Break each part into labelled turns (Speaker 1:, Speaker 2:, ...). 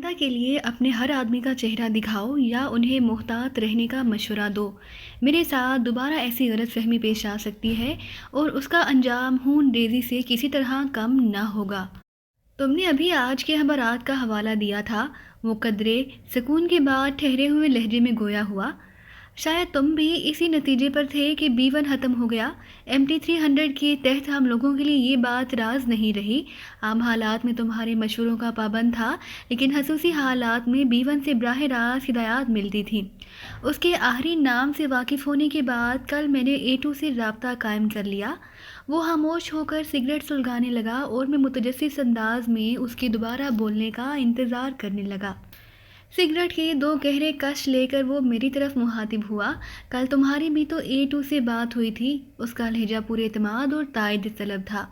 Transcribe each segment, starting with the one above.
Speaker 1: آئندہ کے لیے اپنے ہر آدمی کا چہرہ دکھاؤ یا انہیں محتاط رہنے کا مشورہ دو۔ میرے ساتھ دوبارہ ایسی غلط فہمی پیش آ سکتی ہے اور اس کا انجام خون ریزی سے کسی طرح کم نہ ہوگا۔ تم نے ابھی آج کے خبرات کا حوالہ دیا تھا، وہ قدرے سکون کے بعد ٹھہرے ہوئے لہجے میں گویا ہوا۔ شاید تم بھی اسی نتیجے پر تھے کہ B1 ختم ہو گیا۔ MT300 کے تحت ہم لوگوں کے لیے یہ بات راز نہیں رہی۔ عام حالات میں تمہارے مشوروں کا پابند تھا، لیکن خصوصی حالات میں B1 سے براہ راست ہدایات ملتی تھیں۔ اس کے آخری نام سے واقف ہونے کے بعد کل میں نے A2 سے رابطہ قائم کر لیا۔ وہ خاموش ہو کر سگریٹ سلگانے لگا اور میں متجسس انداز میں اس کے دوبارہ بولنے کا انتظار کرنے لگا۔ سگریٹ کے 2 گہرے کش لے کر وہ میری طرف مخاطب ہوا۔ کل تمہاری بھی تو A2 سے بات ہوئی تھی۔ اس کا لہجہ پورے اعتماد اور تائید طلب تھا۔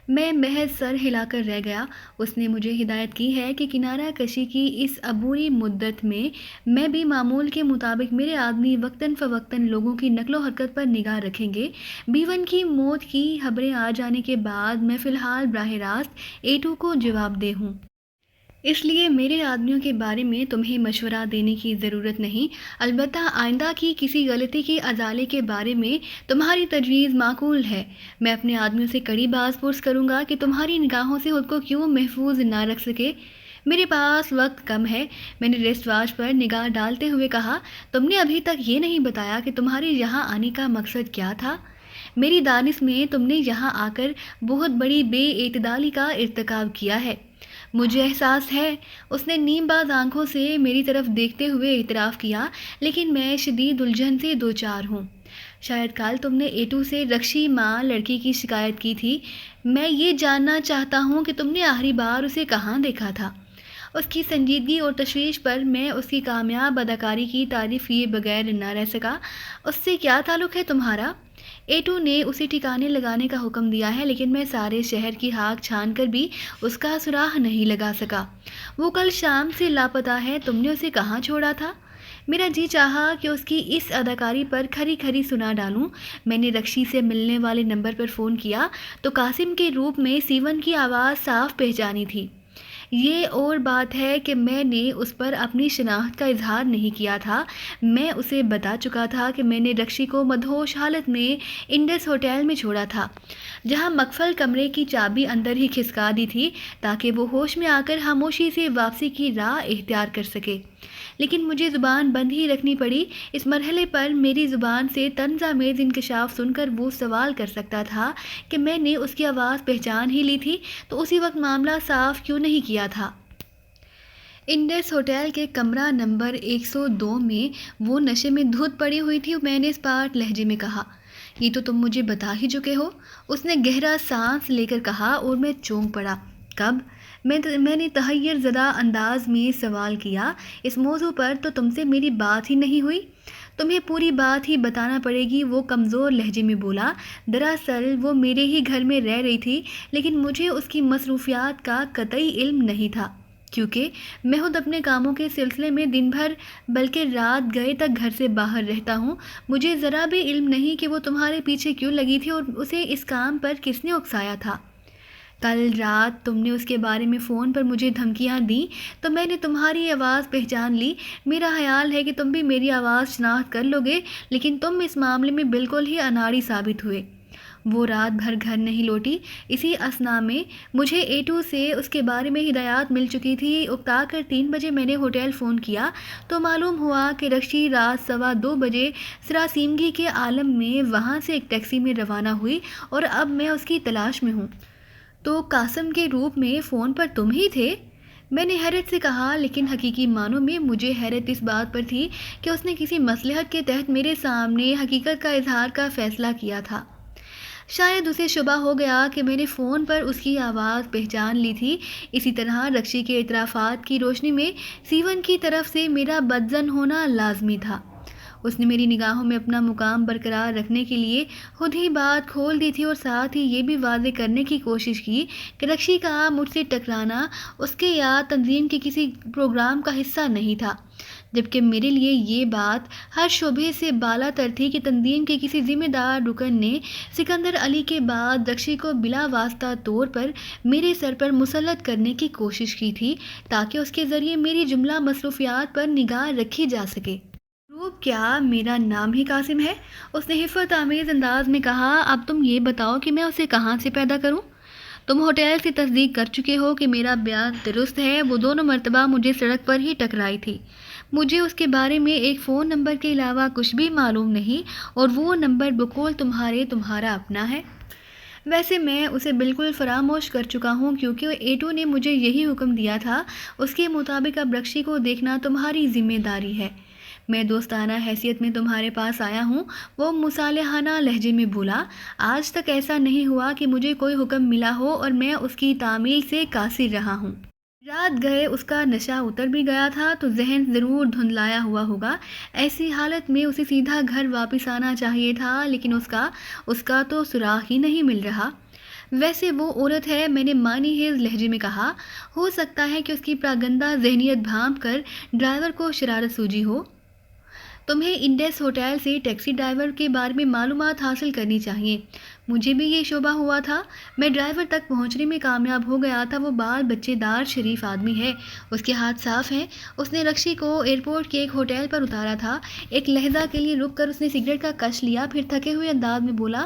Speaker 1: میں محض سر ہلا کر رہ گیا۔ اس نے مجھے ہدایت کی ہے کہ کنارہ کشی کی اس عبوری مدت میں بھی معمول کے مطابق میرے آدمی وقتاً فوقتاً لوگوں کی نقل و حرکت پر نگاہ رکھیں گے۔ B1 کی موت کی خبریں آ جانے کے بعد میں فی الحال براہ راست A2 کو جواب دہ ہوں۔ اس لیے میرے آدمیوں کے بارے میں تمہیں مشورہ دینے کی ضرورت نہیں۔ البتہ آئندہ کی کسی غلطی کے ازالے کے بارے میں تمہاری تجویز معقول ہے۔ میں اپنے آدمیوں سے کڑی باز پرس کروں گا کہ تمہاری نگاہوں سے خود کو کیوں محفوظ نہ رکھ سکے۔ میرے پاس وقت کم ہے، میں نے ریسٹ واچ پر نگاہ ڈالتے ہوئے کہا۔ تم نے ابھی تک یہ نہیں بتایا کہ تمہارے یہاں آنے کا مقصد کیا تھا۔ میری دانش میں تم نے یہاں آ کر بہت بڑی بے اعتدالی کا ارتکاب کیا ہے۔ مجھے احساس ہے، اس نے نیم باز آنکھوں سے میری طرف دیکھتے ہوئے اعتراف کیا، لیکن میں شدید الجھن سے دوچار ہوں۔ شاید کل تم نے A2 سے رکشی ماں لڑکی کی شکایت کی تھی۔ میں یہ جاننا چاہتا ہوں کہ تم نے آخری بار اسے کہاں دیکھا تھا۔ اس کی سنجیدگی اور تشویش پر میں اس کی کامیاب اداکاری کی تعریف کیے بغیر نہ رہ سکا۔ اس سے کیا تعلق ہے تمہارا؟ A2 نے اسے ٹھکانے لگانے کا حکم دیا ہے، لیکن میں سارے شہر کی خاک چھان کر بھی اس کا سراغ نہیں لگا سکا۔ وہ کل شام سے لاپتہ ہے۔ تم نے اسے کہاں چھوڑا تھا؟ میرا جی چاہا کہ اس کی اس اداکاری پر کھری کھری سنا ڈالوں۔ میں نے رکشی سے ملنے والے نمبر پر فون کیا تو قاسم کے روپ میں سیون کی آواز صاف پہچانی تھی۔ یہ اور بات ہے کہ میں نے اس پر اپنی شناخت کا اظہار نہیں کیا تھا۔ میں اسے بتا چکا تھا کہ میں نے رکشی کو مدہوش حالت میں انڈس ہوٹل میں چھوڑا تھا، جہاں مقفل کمرے کی چابی اندر ہی کھسکا دی تھی تاکہ وہ ہوش میں آ کر خاموشی سے واپسی کی راہ اختیار کر سکے۔ لیکن مجھے زبان بند ہی رکھنی پڑی۔ اس مرحلے پر میری زبان سے طنز آمیز انکشاف سن کر وہ سوال کر سکتا تھا کہ میں نے اس کی آواز پہچان ہی لی تھی تو اسی وقت معاملہ صاف کیوں نہیں کیا تھا۔ انڈس ہوٹل کے کمرہ نمبر 102 میں وہ نشے میں دھت پڑی ہوئی تھی، میں نے اسپاٹ لہجے میں کہا۔ یہ تو تم مجھے بتا ہی چکے ہو، اس نے گہرا سانس لے کر کہا اور میں چونک پڑا۔ کب؟ میں نے تحیر زدہ انداز میں سوال کیا۔ اس موضوع پر تو تم سے میری بات ہی نہیں ہوئی۔ تمہیں پوری بات ہی بتانا پڑے گی، وہ کمزور لہجے میں بولا۔ دراصل وہ میرے ہی گھر میں رہ رہی تھی، لیکن مجھے اس کی مصروفیات کا قطعی علم نہیں تھا، کیونکہ میں خود اپنے کاموں کے سلسلے میں دن بھر بلکہ رات گئے تک گھر سے باہر رہتا ہوں۔ مجھے ذرا بھی علم نہیں کہ وہ تمہارے پیچھے کیوں لگی تھی اور اسے اس کام پر کس نے اکسایا تھا۔ کل رات تم نے اس کے بارے میں فون پر مجھے دھمکیاں دیں تو میں نے تمہاری آواز پہچان لی۔ میرا خیال ہے کہ تم بھی میری آواز شناخت کر لو گے، لیکن تم اس معاملے میں بالکل ہی اناڑی ثابت ہوئے۔ وہ رات بھر گھر نہیں لوٹی۔ اسی اثنا میں مجھے A2 سے اس کے بارے میں ہدایات مل چکی تھی۔ اکتا کر 3 بجے میں نے ہوٹل فون کیا تو معلوم ہوا کہ رکشی رات 2:15 بجے سراسیمگی کے عالم میں وہاں سے ایک ٹیکسی میں روانہ ہوئی اور اب میں اس کی تلاش میں ہوں۔ تو قاسم کے روپ میں فون پر تم ہی تھے؟ میں نے حیرت سے کہا، لیکن حقیقی معنوں میں مجھے حیرت اس بات پر تھی کہ اس نے کسی مصلحت کے تحت میرے سامنے حقیقت کا اظہار کا فیصلہ کیا تھا۔ شاید اسے شبہ ہو گیا کہ میں نے فون پر اس کی آواز پہچان لی تھی۔ اسی طرح رکشی کے اعترافات کی روشنی میں سیون کی طرف سے میرا بدظن ہونا لازمی تھا۔ اس نے میری نگاہوں میں اپنا مقام برقرار رکھنے کے لیے خود ہی بات کھول دی تھی اور ساتھ ہی یہ بھی واضح کرنے کی کوشش کی کہ رکشی کا مجھ سے ٹکرانا اس کے یا تنظیم کے کسی پروگرام کا حصہ نہیں تھا۔ جبکہ میرے لیے یہ بات ہر شعبے سے بالا تر تھی کہ تنظیم کے کسی ذمہ دار رکن نے سکندر علی کے بعد رکشی کو بلا واسطہ طور پر میرے سر پر مسلط کرنے کی کوشش کی تھی تاکہ اس کے ذریعے میری جملہ مصروفیات پر نگاہ رکھی جا سکے۔ روپ کیا میرا نام ہی قاسم ہے؟ اس نے حفرت آمیز انداز میں کہا۔ اب تم یہ بتاؤ کہ میں اسے کہاں سے پیدا کروں؟ تم ہوٹل سے تصدیق کر چکے ہو کہ میرا بیان درست ہے، وہ دونوں مرتبہ مجھے سڑک پر ہی ٹکرائی تھی۔ مجھے اس کے بارے میں ایک فون نمبر کے علاوہ کچھ بھی معلوم نہیں، اور وہ نمبر بقول تمہارا اپنا ہے۔ ویسے میں اسے بالکل فراموش کر چکا ہوں کیونکہ ایٹو نے مجھے یہی حکم دیا تھا۔ اس کے مطابق اب رکشی کو دیکھنا تمہاری ذمہ داری ہے۔ میں دوستانہ حیثیت میں تمہارے پاس آیا ہوں، وہ مصالحانہ لہجے میں بولا۔ آج تک ایسا نہیں ہوا کہ مجھے کوئی حکم ملا ہو اور میں اس کی تعمیل سے قاصر رہا ہوں۔ رات گئے اس کا نشہ اتر بھی گیا تھا تو ذہن ضرور دھندلایا ہوا ہوگا۔ ایسی حالت میں اسے سیدھا گھر واپس آنا چاہیے تھا، لیکن اس کا تو سراغ ہی نہیں مل رہا۔ ویسے وہ عورت ہے، میں نے معنی خیز لہجے میں کہا۔ ہو سکتا ہے کہ اس کی پراگندہ ذہنیت بھانپ کر ڈرائیور کو شرارت سوجی ہو۔ تمہیں انڈس ہوٹل سے ٹیکسی ڈرائیور کے بارے میں معلومات حاصل کرنی چاہیے۔ مجھے بھی یہ شبہ ہوا تھا۔ میں ڈرائیور تک پہنچنے میں کامیاب ہو گیا تھا۔ وہ بال بچے دار شریف آدمی ہے، اس کے ہاتھ صاف ہیں۔ اس نے رکشی کو ایئرپورٹ کے ایک ہوٹل پر اتارا تھا۔ ایک لحظہ کے لیے رک کر اس نے سگریٹ کا کش لیا، پھر تھکے ہوئے انداز میں بولا،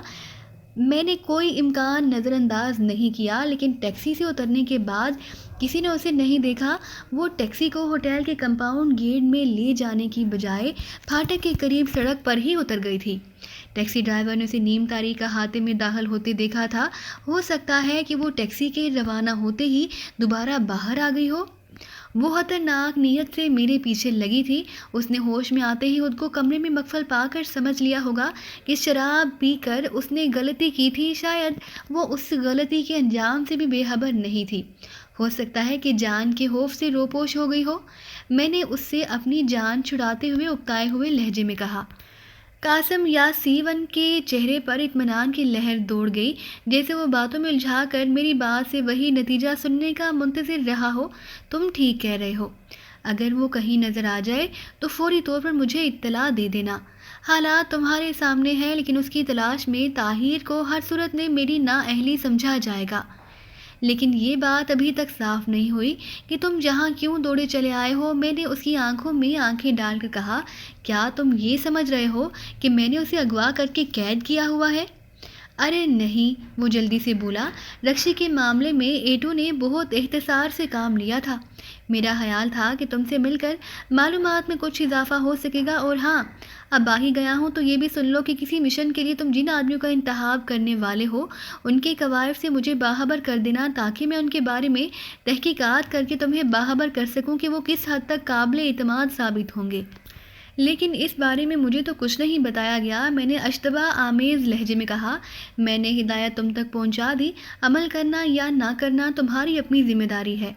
Speaker 1: میں نے کوئی امکان نظر انداز نہیں کیا، لیکن ٹیکسی سے اترنے کے بعد کسی نے اسے نہیں دیکھا۔ وہ ٹیکسی کو ہوٹل کے کمپاؤنڈ گیٹ میں لے جانے کی بجائے پھاٹک کے قریب سڑک پر ہی اتر گئی تھی۔ ٹیکسی ڈرائیور نے اسے نیم تاریک احاطے میں داخل ہوتے دیکھا تھا۔ ہو سکتا ہے کہ وہ ٹیکسی کے روانہ ہوتے ہی دوبارہ باہر آ گئی ہو۔ وہ خطرناک نیت سے میرے پیچھے لگی تھی۔ اس نے ہوش میں آتے ہی خود کو کمرے میں مغفل پا کر سمجھ لیا ہوگا کہ شراب پی کر اس نے غلطی کی تھی۔ شاید وہ اس غلطی کے انجام سے بھی بے خبر نہیں تھی۔ ہو سکتا ہے کہ جان کے خوف سے روپوش ہو گئی ہو۔ میں نے اس سے اپنی جان چھڑاتے ہوئے اکتائے ہوئے لہجے میں کہا۔ قاسم یاسین کے چہرے پر اطمینان کی لہر دوڑ گئی، جیسے وہ باتوں میں الجھا کر میری بات سے وہی نتیجہ سننے کا منتظر رہا ہو۔ تم ٹھیک کہہ رہے ہو۔ اگر وہ کہیں نظر آ جائے تو فوری طور پر مجھے اطلاع دے دینا۔ حالات تمہارے سامنے ہیں، لیکن اس کی تلاش میں طاہر کو ہر صورت میں میری نااہلی سمجھا جائے گا۔ لیکن یہ بات ابھی تک صاف نہیں ہوئی کہ تم جہاں کیوں دوڑے چلے آئے ہو۔ میں نے اس کی آنکھوں میں آنکھیں ڈال کر کہا، کیا تم یہ سمجھ رہے ہو کہ میں نے اسے اغوا کر کے قید کیا ہوا ہے؟ ارے نہیں، وہ جلدی سے بولا۔ رکشی کے معاملے میں ایٹو نے بہت اختصار سے کام لیا تھا۔ میرا خیال تھا کہ تم سے مل کر معلومات میں کچھ اضافہ ہو سکے گا، اور ہاں، اب آ ہی گیا ہوں تو یہ بھی سن لو کہ کسی مشن کے لیے تم جن آدمیوں کا انتخاب کرنے والے ہو ان کے قوائف سے مجھے باخبر کر دینا، تاکہ میں ان کے بارے میں تحقیقات کر کے تمہیں باخبر کر سکوں کہ وہ کس حد تک قابل اعتماد ثابت ہوں گے۔ لیکن اس بارے میں مجھے تو کچھ نہیں بتایا گیا، میں نے اشتباہ آمیز لہجے میں کہا۔ میں نے ہدایت تم تک پہنچا دی، عمل کرنا یا نہ کرنا تمہاری اپنی ذمہ داری ہے۔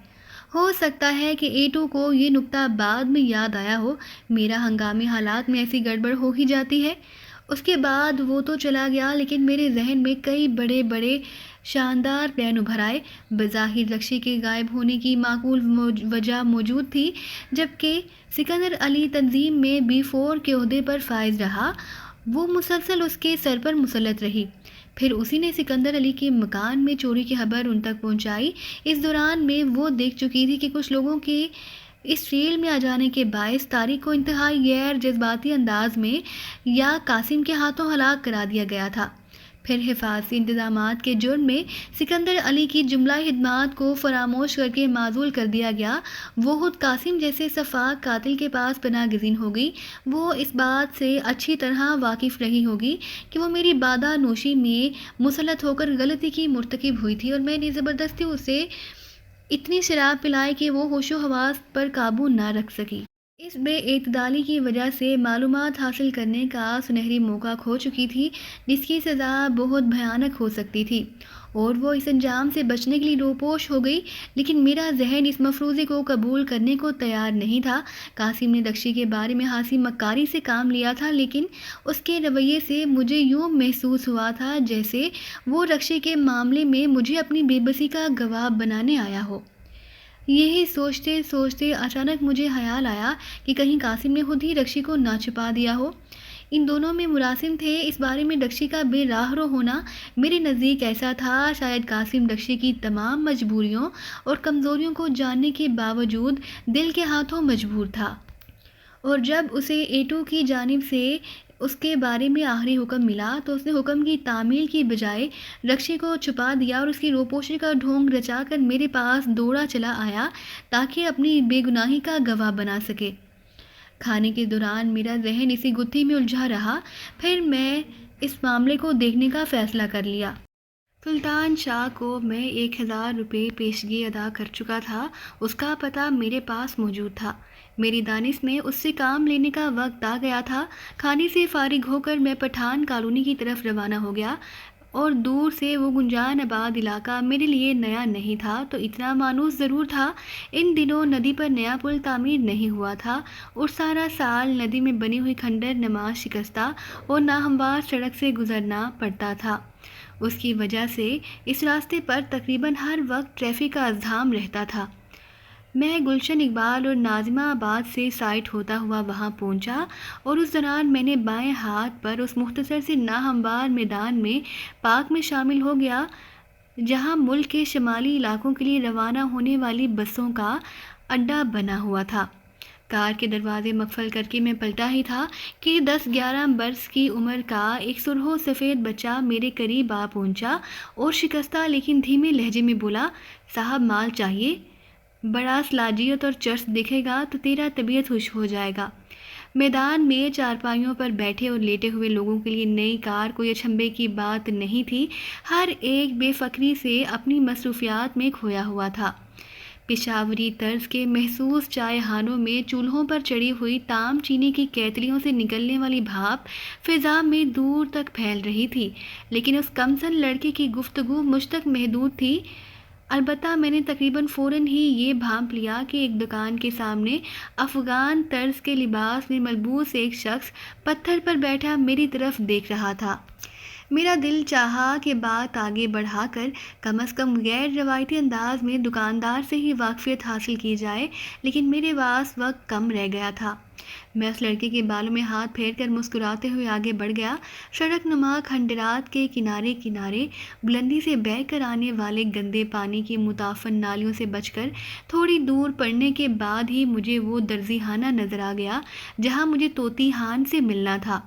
Speaker 1: ہو سکتا ہے کہ ایٹو کو یہ نکتہ بعد میں یاد آیا ہو۔ میرا ہنگامی حالات میں ایسی گڑبڑ ہو ہی جاتی ہے۔ اس کے بعد وہ تو چلا گیا، لیکن میرے ذہن میں کئی بڑے بڑے شاندار پلان ابھر آئے۔ بظاہر رکشی کے غائب ہونے کی معقول وجہ موجود تھی، جبکہ سکندر علی تنظیم میں B4 کے عہدے پر فائز رہا۔ وہ مسلسل اس کے سر پر مسلط رہی۔ پھر اسی نے سکندر علی کے مکان میں چوری کی خبر ان تک پہنچائی۔ اس دوران میں وہ دیکھ چکی تھی کہ کچھ لوگوں کے اس فیلڈ میں آ جانے کے باعث طارق کو انتہائی غیر جذباتی انداز میں یا قاسم کے ہاتھوں ہلاک کرا دیا گیا تھا۔ پھر حفاظتی انتظامات کے جرم میں سکندر علی کی جملہ خدمات کو فراموش کر کے معزول کر دیا گیا۔ وہ خود قاسم جیسے سفاک قاتل کے پاس پناہ گزین ہو گئی۔ وہ اس بات سے اچھی طرح واقف رہی ہوگی کہ وہ میری بادہ نوشی میں مسلط ہو کر غلطی کی مرتکب ہوئی تھی، اور میں نے زبردستی اسے اتنی شراب پلائی کہ وہ ہوش و حواس پر قابو نہ رکھ سکی۔ اس بے اعتدالی کی وجہ سے معلومات حاصل کرنے کا سنہری موقع کھو چکی تھی، جس کی سزا بہت بھیانک ہو سکتی تھی، اور وہ اس انجام سے بچنے کے لیے روپوش ہو گئی۔ لیکن میرا ذہن اس مفروضے کو قبول کرنے کو تیار نہیں تھا۔ قاسم نے رکشی کے بارے میں حاسی مکاری سے کام لیا تھا، لیکن اس کے رویے سے مجھے یوں محسوس ہوا تھا جیسے وہ رکشی کے معاملے میں مجھے اپنی بے بسی کا گواہ بنانے آیا ہو۔ یہی سوچتے سوچتے اچانک مجھے خیال آیا کہ کہیں قاسم نے خود ہی رکشی کو نہ چھپا دیا ہو۔ ان دونوں میں ملازم تھے، اس بارے میں رکشی کا بے راہ رو ہونا میرے نزدیک ایسا تھا شاید قاسم رکشی کی تمام مجبوریوں اور کمزوریوں کو جاننے کے باوجود دل کے ہاتھوں مجبور تھا، اور جب اسے ایٹو کی جانب سے اس کے بارے میں آخری حکم ملا تو اس نے حکم کی تعمیل کی بجائے رکشی کو چھپا دیا اور اس کی روپوشی کا ڈھونگ رچا کر میرے پاس دوڑا چلا آیا تاکہ اپنی بے گناہی کا گواہ بنا سکے۔ کھانے کے دوران میرا ذہن اسی گتھی میں الجھا رہا، پھر میں اس معاملے کو دیکھنے کا فیصلہ کر لیا۔ سلطان شاہ کو میں 1000 روپے پیشگی ادا کر چکا تھا، اس کا پتہ میرے پاس موجود تھا۔ میری دانش میں اس سے کام لینے کا وقت آ گیا تھا۔ کھانے سے فارغ ہو کر میں پٹھان کالونی کی طرف روانہ ہو گیا، اور دور سے وہ گنجان آباد علاقہ میرے لیے نیا نہیں تھا تو اتنا مانوس ضرور تھا۔ ان دنوں ندی پر نیا پل تعمیر نہیں ہوا تھا اور سارا سال ندی میں بنی ہوئی کھنڈر نما شکستہ اور ناہموار سڑک سے گزرنا پڑتا تھا۔ اس کی وجہ سے اس راستے پر تقریباً ہر وقت ٹریفک کا ازدحام رہتا تھا۔ میں گلشن اقبال اور ناظمہ آباد سے سائٹ ہوتا ہوا وہاں پہنچا، اور اس دوران میں نے بائیں ہاتھ پر اس مختصر سے ناہموار میدان میں پارک میں شامل ہو گیا جہاں ملک کے شمالی علاقوں کے لیے روانہ ہونے والی بسوں کا اڈا بنا ہوا تھا۔ کار کے دروازے مقفل کر کے میں پلٹا ہی تھا کہ 10-11 برس کی عمر کا ایک سرخ سفید بچہ میرے قریب آ پہنچا اور شکستہ لیکن دھیمے لہجے میں بولا، صاحب مال چاہیے؟ بڑا سلاجیت اور چرس دکھے گا تو تیرا طبیعت خوش ہو جائے گا۔ میدان میں چارپائیوں پر بیٹھے اور لیٹے ہوئے لوگوں کے لیے نئی کار کوئی اچنبھے کی بات نہیں تھی، ہر ایک بے فکری سے اپنی مصروفیات میں کھویا ہوا تھا۔ پشاوری طرز کے محسوس چائے خانوں میں چولہوں پر چڑھی ہوئی تام چینی کی کیتلیوں سے نکلنے والی بھاپ فضا میں دور تک پھیل رہی تھی، لیکن اس کمسن لڑکے کی گفتگو مجھ تک محدود تھی۔ البتہ میں نے تقریباً فوراً ہی یہ بھانپ لیا کہ ایک دکان کے سامنے افغان طرز کے لباس میں ملبوس ایک شخص پتھر پر بیٹھا میری طرف دیکھ رہا تھا۔ میرا دل چاہا کہ بات آگے بڑھا کر کم از کم غیر روایتی انداز میں دکاندار سے ہی واقفیت حاصل کی جائے، لیکن میرے پاس وقت کم رہ گیا تھا۔ میں اس لڑکے کے بالوں میں ہاتھ پھیر کر مسکراتے ہوئے آگے بڑھ گیا۔ سڑک نما کھنڈرات کے کنارے کنارے بلندی سے بہہ کر آنے والے گندے پانی کی متعفن نالیوں سے بچ کر تھوڑی دور پڑنے کے بعد ہی مجھے وہ درزی خانہ نظر آ گیا جہاں مجھے طوطی خان سے ملنا تھا۔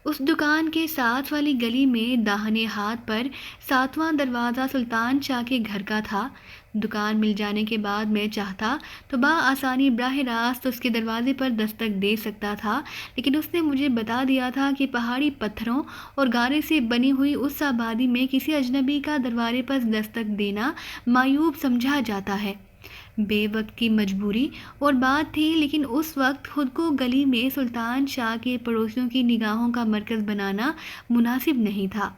Speaker 1: اس دکان کے ساتھ والی گلی میں داہنے ہاتھ پر 7واں دروازہ سلطان شاہ کے گھر کا تھا۔ دکان مل جانے کے بعد میں چاہتا تو بآسانی براہ راست اس کے دروازے پر دستک دے سکتا تھا، لیکن اس نے مجھے بتا دیا تھا کہ پہاڑی پتھروں اور گارے سے بنی ہوئی اس آبادی میں کسی اجنبی کا دروازے پر دستک دینا معیوب سمجھا جاتا ہے۔ بے وقت کی مجبوری اور بات تھی، لیکن اس وقت خود کو گلی میں سلطان شاہ کے پڑوسیوں کی نگاہوں کا مرکز بنانا مناسب نہیں تھا۔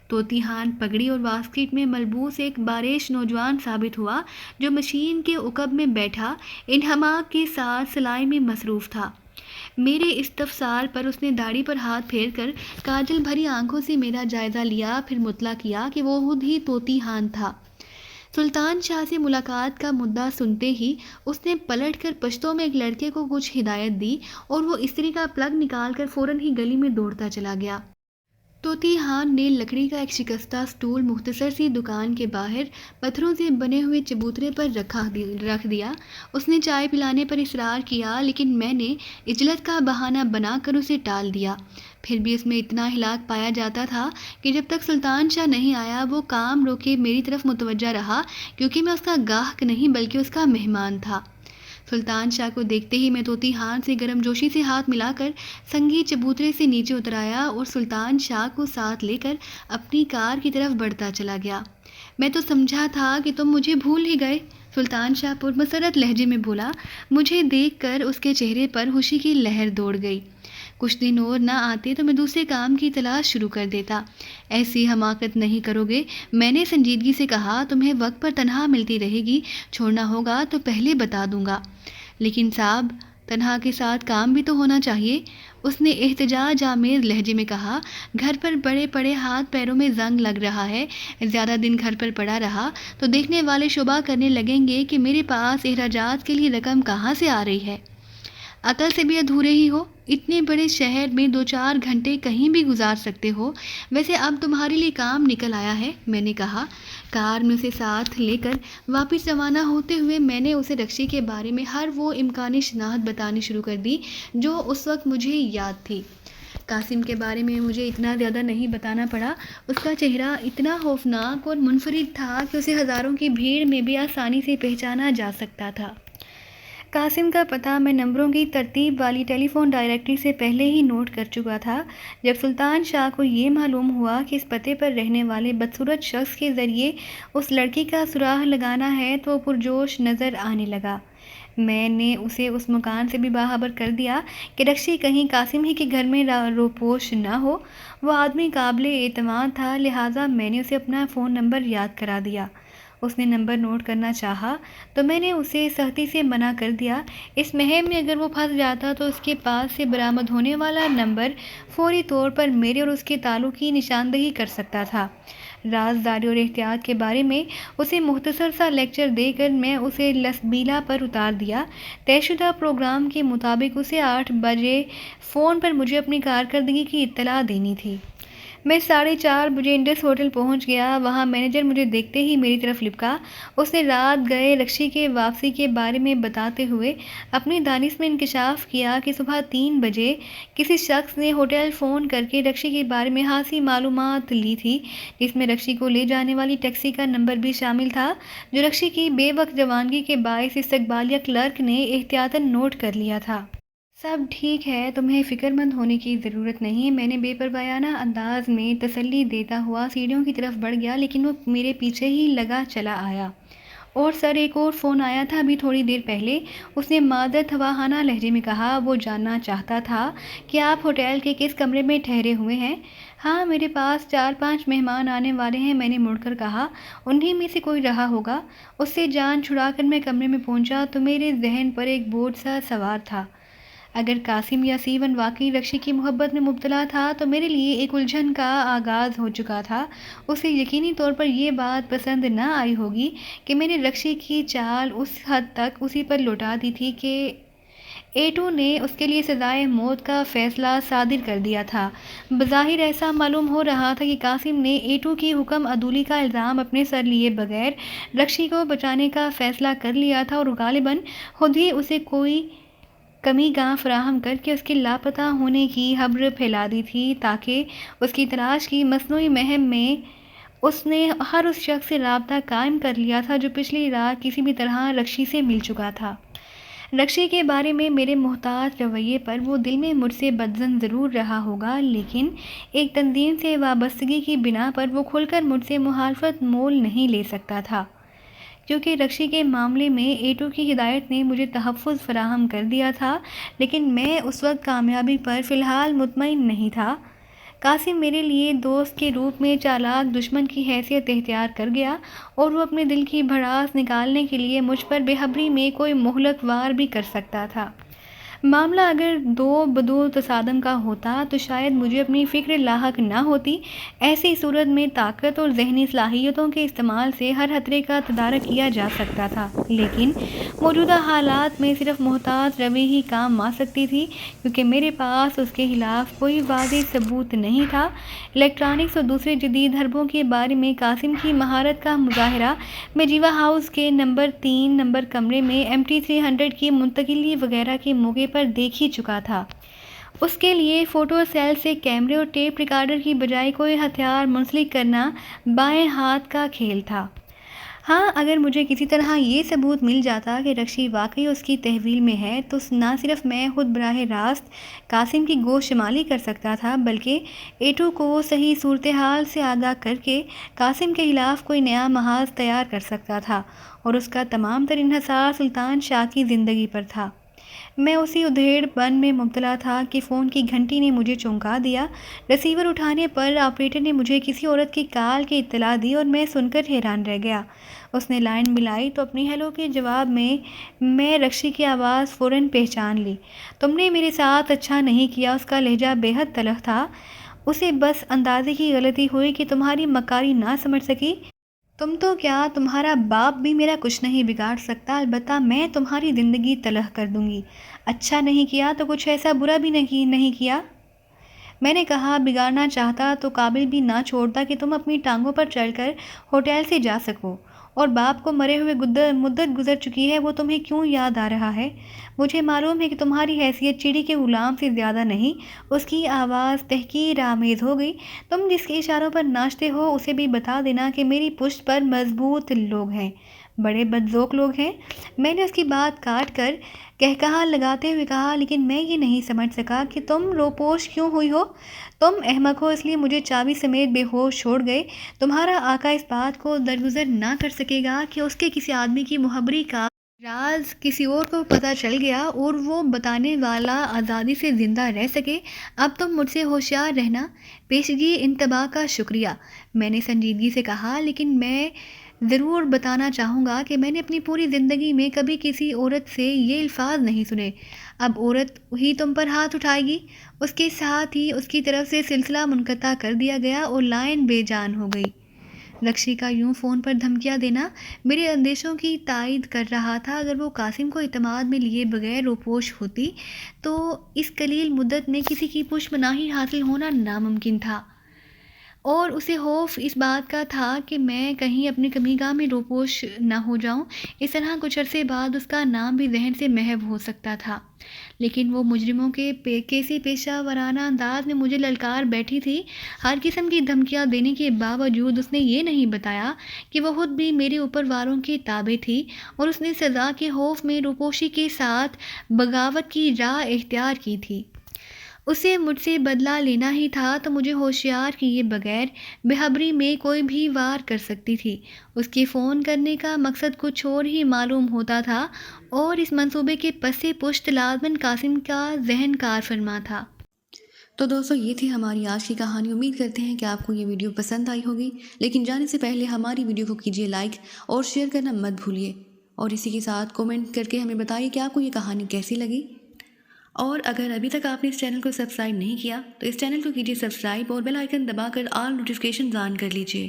Speaker 1: طوطی خان پگڑی اور واسکٹ میں ملبوس ایک باریش نوجوان ثابت ہوا جو مشین کے عقب میں بیٹھا انہماک کے ساتھ سلائی میں مصروف تھا۔ میرے استفسار پر اس نے داڑھی پر ہاتھ پھیر کر کاجل بھری آنکھوں سے میرا جائزہ لیا، پھر مطلع کیا کہ وہ خود ہی طوطی خان تھا۔ سلطان شاہ سے ملاقات کا مدعا سنتے ہی اس نے پلٹ کر پشتو میں ایک لڑکے کو کچھ ہدایت دی اور وہ استری کا پلگ نکال کر فوراً ہی گلی میں دوڑتا چلا گیا۔ طوطی خان نے لکڑی کا ایک شکستہ سٹول مختصر سی دکان کے باہر پتھروں سے بنے ہوئے چبوترے پر رکھ دیا۔ اس نے چائے پلانے پر اصرار کیا، لیکن میں نے عجلت کا بہانہ بنا کر اسے ٹال دیا۔ پھر بھی اس میں اتنا ہلاک پایا جاتا تھا کہ جب تک سلطان شاہ نہیں آیا وہ کام روکے میری طرف متوجہ رہا، کیونکہ میں اس کا گاہک نہیں بلکہ اس کا مہمان تھا۔ سلطان شاہ کو دیکھتے ہی میں طوطی خان سے گرم جوشی سے ہاتھ ملا کر سنگی چبوترے سے نیچے اتر آیا اور سلطان شاہ کو ساتھ لے کر اپنی کار کی طرف بڑھتا چلا گیا۔ میں تو سمجھا تھا کہ تم مجھے بھول ہی گئے، سلطان شاہ پرمسرت لہجے میں بولا۔ مجھے دیکھ کر اس کے چہرے پر خوشی کی لہر دوڑ گئی۔ کچھ دن اور نہ آتے تو میں دوسرے کام کی تلاش شروع کر دیتا۔ ایسی حماقت نہیں کرو گے، میں نے سنجیدگی سے کہا۔ تمہیں وقت پر تنخواہ ملتی رہے گی، چھوڑنا ہوگا تو پہلے بتا دوں گا۔ لیکن صاحب، تنخواہ کے ساتھ کام بھی تو ہونا چاہیے۔ اس نے احتجاج آمیز لہجے میں کہا، گھر پر پڑے پڑے ہاتھ پیروں میں زنگ لگ رہا ہے، زیادہ دن گھر پر پڑا رہا تو دیکھنے والے شبہ کرنے لگیں گے کہ میرے پاس اخراجات کے لیے رقم کہاں سے آ رہی ہے۔ عقل سے بھی ادھورے ہی ہو، اتنے بڑے شہر میں 2-4 گھنٹے کہیں بھی گزار سکتے ہو، ویسے اب تمہارے لیے کام نکل آیا ہے، میں نے کہا۔ کار میں اسے ساتھ لے کر واپس روانہ ہوتے ہوئے میں نے اسے رکشے کے بارے میں ہر وہ امکانی شناخت بتانی شروع کر دی جو اس وقت مجھے یاد تھی۔ قاسم کے بارے میں مجھے اتنا زیادہ نہیں بتانا پڑا، اس کا چہرہ اتنا خوفناک اور منفرد تھا کہ اسے ہزاروں کی بھیڑ میں بھی آسانی سے پہچانا جا سکتا تھا۔ قاسم کا پتہ میں نمبروں کی ترتیب والی ٹیلی فون ڈائریکٹری سے پہلے ہی نوٹ کر چکا تھا۔ جب سلطان شاہ کو یہ معلوم ہوا کہ اس پتے پر رہنے والے بدصورت شخص کے ذریعے اس لڑکی کا سراغ لگانا ہے تو وہ پرجوش نظر آنے لگا۔ میں نے اسے اس مکان سے بھی باخبر کر دیا کہ رکشی کہیں قاسم ہی کے گھر میں روپوش نہ ہو۔ وہ آدمی قابل اعتماد تھا، لہٰذا میں نے اسے اپنا فون نمبر یاد کرا دیا۔ اس نے نمبر نوٹ کرنا چاہا تو میں نے اسے سختی سے منع کر دیا۔ اس مہم میں اگر وہ پھنس جاتا تو اس کے پاس سے برآمد ہونے والا نمبر فوری طور پر میرے اور اس کے تعلق کی نشاندہی کر سکتا تھا۔ رازداری اور احتیاط کے بارے میں اسے مختصر سا لیکچر دے کر میں اسے لسبیلا پر اتار دیا۔ طے شدہ پروگرام کے مطابق اسے 8 بجے فون پر مجھے اپنی کارکردگی کی اطلاع دینی تھی۔ میں 4:30 بجے انڈس ہوٹل پہنچ گیا۔ وہاں مینیجر مجھے دیکھتے ہی میری طرف لپکا۔ اس نے رات گئے رکشی کے واپسی کے بارے میں بتاتے ہوئے اپنی دانش میں انکشاف کیا کہ صبح 3 بجے کسی شخص نے ہوٹل فون کر کے رکشی کے بارے میں خاصی معلومات لی تھی، جس میں رکشی کو لے جانے والی ٹیکسی کا نمبر بھی شامل تھا، جو رکشی کی بے وقت روانگی کے باعث استقبالیہ کلرک نے احتیاطاً نوٹ کر لیا تھا۔ سب ٹھیک ہے، تمہیں فکر مند ہونے کی ضرورت نہیں، میں نے بے پروایانہ انداز میں تسلی دیتا ہوا سیڑھیوں کی طرف بڑھ گیا، لیکن وہ میرے پیچھے ہی لگا چلا آیا۔ اور سر ایک اور فون آیا تھا ابھی تھوڑی دیر پہلے، اس نے معذرت خواہانہ لہجے میں کہا۔ وہ جاننا چاہتا تھا کہ آپ ہوٹل کے کس کمرے میں ٹھہرے ہوئے ہیں۔ ہاں، میرے پاس 4-5 مہمان آنے والے ہیں، میں نے مڑ کر کہا۔ انہی میں سے کوئی رہا ہوگا۔ اس سے جان چھڑا کر میں کمرے میں پہنچا تو میرے ذہن پر ایک بوجھ سا سوار تھا۔ اگر قاسم یا سیون واقعی رکشی کی محبت میں مبتلا تھا تو میرے لیے ایک الجھن کا آغاز ہو چکا تھا۔ اسے یقینی طور پر یہ بات پسند نہ آئی ہوگی کہ میں نے رکشی کی چال اس حد تک اسی پر لوٹا دی تھی کہ ایٹو نے اس کے لیے سزائے موت کا فیصلہ صادر کر دیا تھا۔ بظاہر ایسا معلوم ہو رہا تھا کہ قاسم نے ایٹو کی حکم عدولی کا الزام اپنے سر لیے بغیر رکشی کو بچانے کا فیصلہ کر لیا تھا اور غالباً خود ہی اسے کوئی کمی گاہ فراہم کر کے اس کے لاپتہ ہونے کی خبر پھیلا دی تھی، تاکہ اس کی تلاش کی مصنوعی مہم میں اس نے ہر اس شخص سے رابطہ قائم کر لیا تھا جو پچھلی رات کسی بھی طرح رکشی سے مل چکا تھا۔ رکشی کے بارے میں میرے محتاط رویے پر وہ دل میں مجھ سے بدظن ضرور رہا ہوگا، لیکن ایک تنظیم سے وابستگی کی بنا پر وہ کھل کر مجھ سے مخالفت مول نہیں لے سکتا تھا۔ کیونکہ رکشی کے معاملے میں ایٹو کی ہدایت نے مجھے تحفظ فراہم کر دیا تھا، لیکن میں اس وقت کامیابی پر فی الحال مطمئن نہیں تھا۔ قاسم میرے لیے دوست کے روپ میں چالاک دشمن کی حیثیت اختیار کر گیا اور وہ اپنے دل کی بھڑاس نکالنے کے لیے مجھ پر بے خبری میں کوئی مہلک وار بھی کر سکتا تھا۔ معاملہ اگر دو بدو تصادم کا ہوتا تو شاید مجھے اپنی فکر لاحق نہ ہوتی۔ ایسی صورت میں طاقت اور ذہنی صلاحیتوں کے استعمال سے ہر خطرے کا تدارک کیا جا سکتا تھا، لیکن موجودہ حالات میں صرف محتاط روی ہی کام آ سکتی تھی، کیونکہ میرے پاس اس کے خلاف کوئی واضح ثبوت نہیں تھا۔ الیکٹرانکس اور دوسرے جدید حربوں کے بارے میں قاسم کی مہارت کا مظاہرہ میں جیوا ہاؤس کے نمبر 3 نمبر کمرے میں MT-300 کی منتقلی وغیرہ کے موقع پر دیکھ ہی چکا تھا۔ اس کے لیے فوٹو سیل سے کیمرے اور ٹیپ ریکارڈر کی بجائے کوئی ہتھیار منسلک کرنا بائیں ہاتھ کا کھیل تھا۔ ہاں، اگر مجھے کسی طرح یہ ثبوت مل جاتا کہ رکشی واقعی اس کی تحویل میں ہے تو نہ صرف میں خود براہ راست قاسم کی گوش شمالی کر سکتا تھا، بلکہ ایٹو کو صحیح صورتحال سے آگاہ کر کے قاسم کے خلاف کوئی نیا محاذ تیار کر سکتا تھا، اور اس کا تمام تر انحصار سلطان شاہ کی زندگی پر تھا۔ میں اسی ادھیڑ پن میں مبتلا تھا کہ فون کی گھنٹی نے مجھے چونکا دیا۔ ریسیور اٹھانے پر آپریٹر نے مجھے کسی عورت کی کال کی اطلاع دی اور میں سن کر حیران رہ گیا۔ اس نے لائن ملائی تو اپنی ہیلو کے جواب میں رکشی کی آواز فوراً پہچان لی۔ تم نے میرے ساتھ اچھا نہیں کیا۔ اس کا لہجہ بے حد تلخ تھا۔ اسے بس اندازے کی غلطی ہوئی کہ تمہاری مکاری نہ سمجھ سکی۔ تم تو کیا، تمہارا باپ بھی میرا کچھ نہیں بگاڑ سکتا، البتہ میں تمہاری زندگی تلخ کر دوں گی۔ اچھا نہیں کیا تو کچھ ایسا برا بھی نہیں کیا؟ میں نے کہا، بگاڑنا چاہتا تو قابل بھی نہ چھوڑتا کہ تم اپنی ٹانگوں پر چڑھ کر ہوٹل سے جا سکو۔ اور باپ کو مرے ہوئے مدت گزر چکی ہے، وہ تمہیں کیوں یاد آ رہا ہے؟ مجھے معلوم ہے کہ تمہاری حیثیت چڑی کے غلام سے زیادہ نہیں۔ اس کی آواز تحقیر آمیز ہو گئی۔ تم جس کے اشاروں پر ناچتے ہو اسے بھی بتا دینا کہ میری پشت پر مضبوط لوگ ہیں، بڑے بدذوق لوگ ہیں۔ میں نے اس کی بات کاٹ کر قہقہا لگاتے ہوئے کہا، لیکن میں یہ نہیں سمجھ سکا کہ تم روپوش کیوں ہوئی ہو؟ تم احمق ہو، اس لیے مجھے چابی سمیت بے ہوش چھوڑ گئے۔ تمہارا آقا اس بات کو درگزر نہ کر سکے گا کہ اس کے کسی آدمی کی مخبری کا راز کسی اور کو پتہ چل گیا اور وہ بتانے والا آزادی سے زندہ رہ سکے۔ اب تم مجھ سے ہوشیار رہنا۔ پیشگی انتباہ کا شکریہ، میں نے سنجیدگی سے کہا، لیکن میں ضرور بتانا چاہوں گا کہ میں نے اپنی پوری زندگی میں کبھی کسی عورت سے یہ الفاظ نہیں سنے۔ اب عورت ہی تم پر ہاتھ اٹھائے گی۔ اس کے ساتھ ہی اس کی طرف سے سلسلہ منقطع کر دیا گیا اور لائن بے جان ہو گئی۔ رکشی کا یوں فون پر دھمکیاں دینا میرے اندیشوں کی تائید کر رہا تھا۔ اگر وہ قاسم کو اعتماد میں لیے بغیر روپوش ہوتی تو اس قلیل مدت میں کسی کی پشمناہی حاصل ہونا ناممکن تھا، اور اسے خوف اس بات کا تھا کہ میں کہیں اپنی کمیگاہ میں روپوش نہ ہو جاؤں۔ اس طرح کچھ عرصے بعد اس کا نام بھی ذہن سے محو ہو سکتا تھا، لیکن وہ مجرموں کے کیسے پیشہ ورانہ انداز میں مجھے للکار بیٹھی تھی۔ ہر قسم کی دھمکیاں دینے کے باوجود اس نے یہ نہیں بتایا کہ وہ خود بھی میرے اوپر والوں کے تابع تھی، اور اس نے سزا کے خوف میں روپوشی کے ساتھ بغاوت کی راہ اختیار کی تھی۔ اسے مجھ سے بدلہ لینا ہی تھا تو مجھے ہوشیار کیے بغیر بےخبری میں کوئی بھی وار کر سکتی تھی۔ اس کے فون کرنے کا مقصد کچھ اور ہی معلوم ہوتا تھا، اور اس منصوبے کے پس پشت لازماً قاسم کا ذہن کار فرما تھا۔ تو دوستو، یہ تھی ہماری آج کی کہانی۔ امید کرتے ہیں کہ آپ کو یہ ویڈیو پسند آئی ہوگی، لیکن جانے سے پہلے ہماری ویڈیو کو کیجیے لائک اور شیئر کرنا مت بھولیے، اور اسی کے ساتھ کومنٹ کر کے ہمیں بتائیے کہ آپ کو یہ کہانی کیسی لگی۔ اور اگر ابھی تک آپ نے اس چینل کو سبسکرائب نہیں کیا تو اس چینل کو کیجیے سبسکرائب اور بیل آئیکن دبا کر آل نوٹیفیکیشن آن کر لیجیے۔